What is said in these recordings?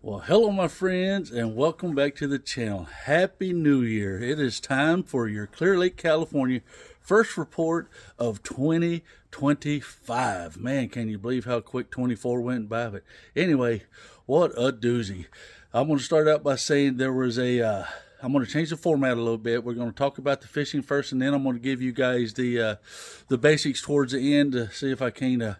Well, hello, my friends, and welcome back to the channel. Happy New Year. It is time for your Clear Lake, California first report of 2025. Man, can you believe how quick 24 went by? But anyway, what a doozy. I'm going to start out by saying there was I'm going to change the format a little bit. We're going to talk about the fishing first, and then I'm going to give you guys the basics towards the end to see if I can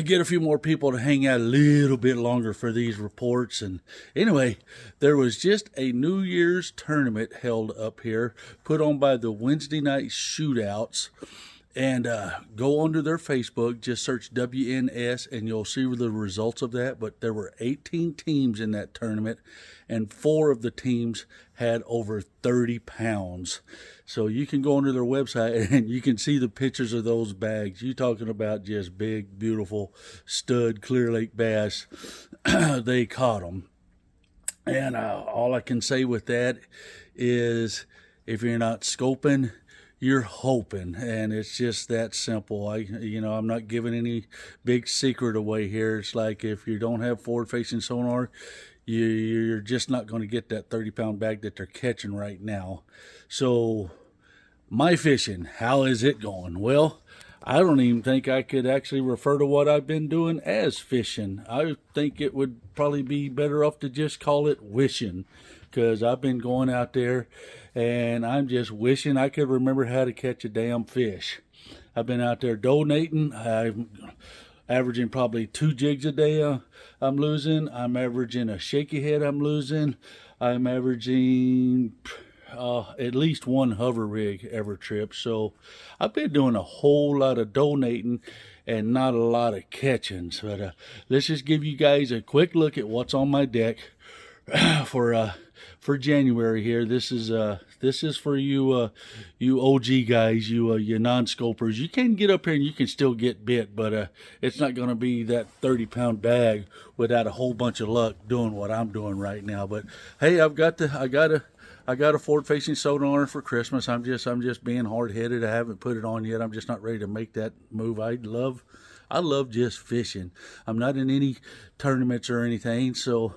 get a few more people to hang out a little bit longer for these reports. And anyway, there was just a New Year's tournament held up here, put on by the Wednesday Night Shootouts. And go onto their Facebook, just search WNS, and you'll see the results of that. But there were 18 teams in that tournament, and 4 of the teams had over 30 pounds. So you can go onto their website, and you can see the pictures of those bags. You're talking about just big, beautiful, stud Clear Lake bass. They caught them. And all I can say with that is if you're not scoping, you're hoping, and it's just that simple. I'm not giving any big secret away here. It's like if you don't have forward-facing sonar, you're just not going to get that 30-pound bag that they're catching right now. So my fishing, how is it going? Well, I don't even think I could actually refer to what I've been doing as fishing. I think it would probably be better off to just call it wishing, because I've been going out there and I'm just wishing I could remember how to catch a damn fish. I've been out there donating. I'm averaging probably 2 jigs a day I'm losing. I'm averaging a shaky head I'm losing. I'm averaging at least 1 hover rig every trip. So I've been doing a whole lot of donating and not a lot of catchings. But let's just give you guys a quick look at what's on my deck for January here. This is for you you OG guys, you non-scopers. You can get up here and you can still get bit, but it's not going to be that 30-pound bag without a whole bunch of luck doing what I'm doing right now. But hey, I got a forward-facing sonar for Christmas. I'm just being hard-headed. I haven't put it on yet. I'm just not ready to make that move. I love just fishing. I'm not in any tournaments or anything, so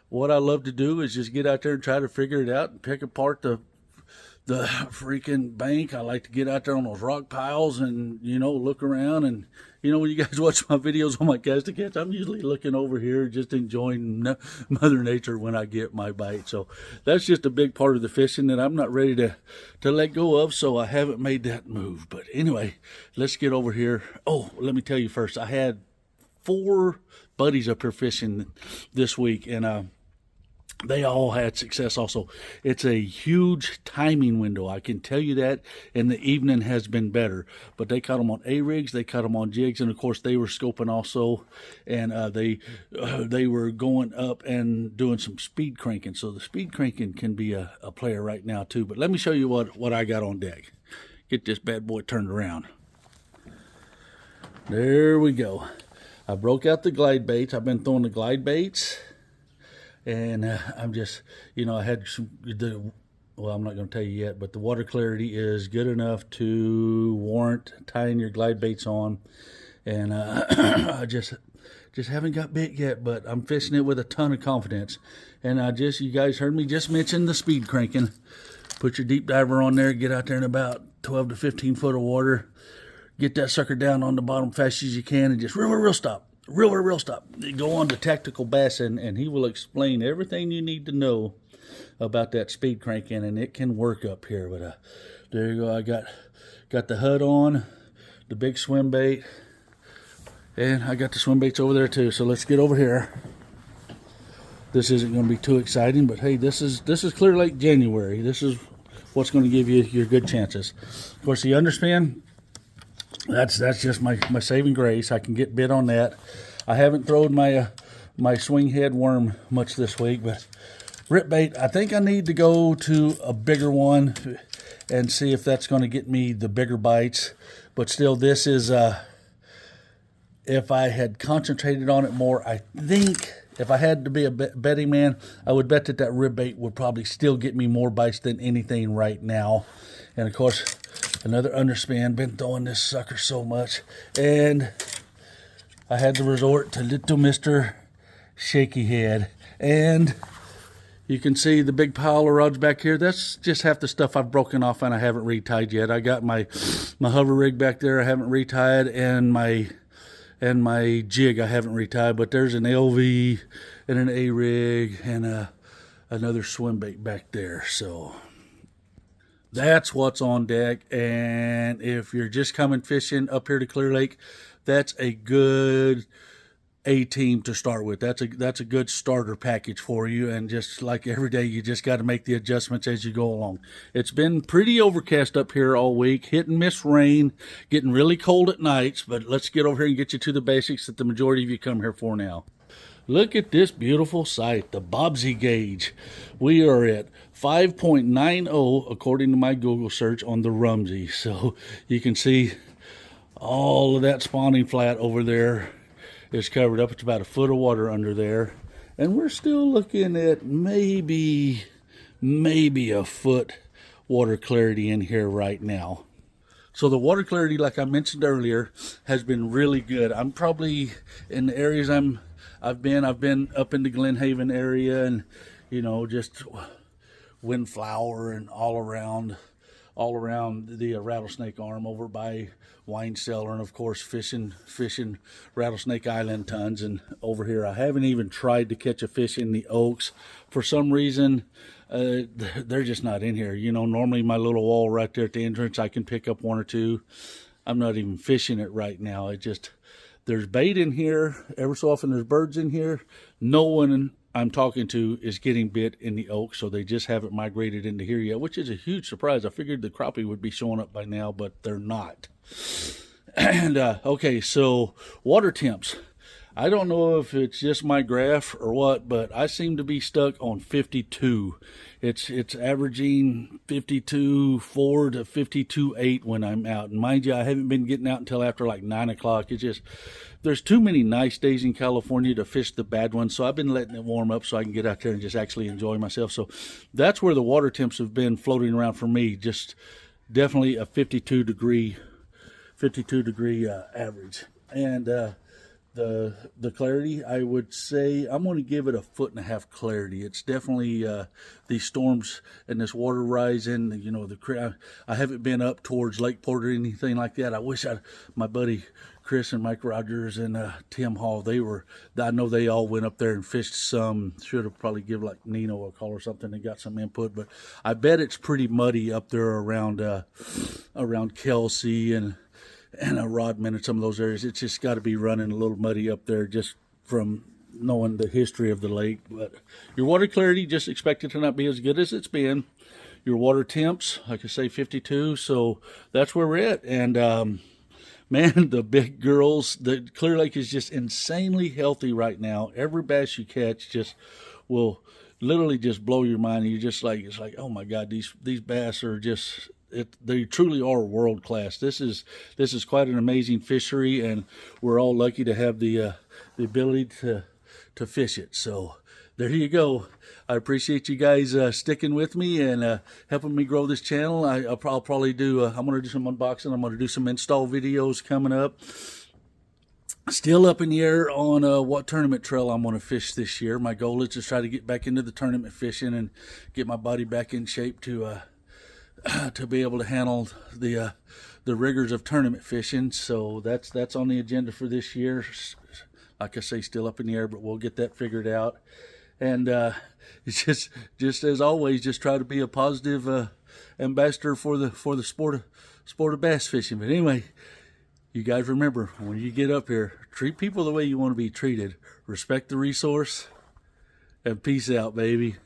what I love to do is just get out there and try to figure it out and pick apart the freaking bank. I like to get out there on those rock piles and, look around. And, when you guys watch my videos on my cast to catch, I'm usually looking over here, just enjoying Mother Nature when I get my bite. So that's just a big part of the fishing that I'm not ready to let go of, so I haven't made that move. But anyway, let's get over here. Oh, let me tell you first, I had 4 buddies up here fishing this week, and they all had success also. It's a huge timing window, I can tell you that, and the evening has been better. But they caught them on A-rigs, they caught them on jigs, and of course they were scoping also, and they were going up and doing some speed cranking. So the speed cranking can be a player right now too. But let me show you what I got on deck. Get this bad boy turned around. There we go. I broke out the glide baits. I've been throwing the glide baits. And I'm just, I had well, I'm not going to tell you yet, but the water clarity is good enough to warrant tying your glide baits on. And I just haven't got bit yet, but I'm fishing it with a ton of confidence. And you guys heard me just mention the speed cranking. Put your deep diver on there, get out there in about 12 to 15 foot of water. Get that sucker down on the bottom fast as you can and just real stop. Real stop. Go on to Tactical Bass, and he will explain everything you need to know about that speed cranking, and it can work up here. But there you go. I got the HUD on, the big swim bait, and I got the swim baits over there too. So let's get over here. This isn't going to be too exciting, but hey, this is Clear Lake January. This is what's going to give you your good chances. Of course, the underspin, that's just my saving grace. I can get bit on that. I haven't thrown my swing head worm much this week, but rip bait, I think I need to go to a bigger one and see if that's going to get me the bigger bites. But still, this is if I had concentrated on it more, I think if I had to be a betting man, I would bet that rib bait would probably still get me more bites than anything right now. And of course, another underspin. Been throwing this sucker so much, and I had to resort to little Mr. Shaky Head. And you can see the big pile of rods back here. That's just half the stuff I've broken off and I haven't retied yet. I got my hover rig back there I haven't retied, and my jig I haven't retied, but there's an LV and an A-rig and another swim bait back there. So that's what's on deck. And if you're just coming fishing up here to Clear Lake, that's a good A-team to start with. That's a good starter package for you. And just like every day, you just got to make the adjustments as you go along. It's been pretty overcast up here all week, hit and miss rain, getting really cold at nights, but let's get over here and get you to the basics that the majority of you come here for now. Look at this beautiful sight, the Bobbsey gauge. We are at 5.90 according to my Google search on the Rumsey. So you can see all of that spawning flat over there is covered up. It's about a foot of water under there. And we're still looking at maybe a foot water clarity in here right now. So the water clarity, like I mentioned earlier, has been really good. I'm probably in the areas I've been up in the Glen Haven area, and just Windflower and all around the Rattlesnake Arm over by Wine Cellar, and of course fishing Rattlesnake Island tons. And over here I haven't even tried to catch a fish in the Oaks. For some reason they're just not in here. Normally my little wall right there at the entrance, I can pick up one or two. I'm not even fishing it right now. There's bait in here. Ever so often there's birds in here. No one I'm talking to is getting bit in the Oaks, so they just haven't migrated into here yet, which is a huge surprise. I figured the crappie would be showing up by now, but they're not. And okay, so water temps. I don't know if it's just my graph or what, but I seem to be stuck on 52. It's averaging 52.4 to 52.8 when I'm out. And mind you, I haven't been getting out until after like 9 o'clock. There's too many nice days in California to fish the bad ones, so I've been letting it warm up so I can get out there and just actually enjoy myself. So that's where the water temps have been floating around for me. Just definitely a 52 degree average. And the clarity, I would say I'm going to give it a 1.5 foot clarity. It's definitely these storms and this water rising. I haven't been up towards Lakeport or anything like that. I wish my buddy Chris and Mike Rogers and Tim Hall, I know they all went up there and fished some. Should have probably give like Nino a call or something and got some input, but I bet it's pretty muddy up there around Kelsey and Rodman and some of those areas. It's just got to be running a little muddy up there just from knowing the history of the lake. But your water clarity, just expect it to not be as good as it's been. Your water temps, like I say, 52. So that's where we're at. And man, the big girls, the Clear Lake is just insanely healthy right now. Every bass you catch just will literally just blow your mind. And you're just like, it's like, oh my God, these bass are just, they truly are world class. This is quite an amazing fishery, and we're all lucky to have the ability to fish it. So there you go. I appreciate you guys sticking with me and helping me grow this channel. I'll probably do. I'm going to do some unboxing. I'm going to do some install videos coming up. Still up in the air on what tournament trail I'm going to fish this year. My goal is to try to get back into the tournament fishing and get my body back in shape to be able to handle the rigors of tournament fishing. So that's on the agenda for this year. Like I say, still up in the air, but we'll get that figured out. And it's just as always, just try to be a positive ambassador for the sport of bass fishing. But anyway, you guys remember, when you get up here, treat people the way you want to be treated. Respect the resource, and peace out, baby.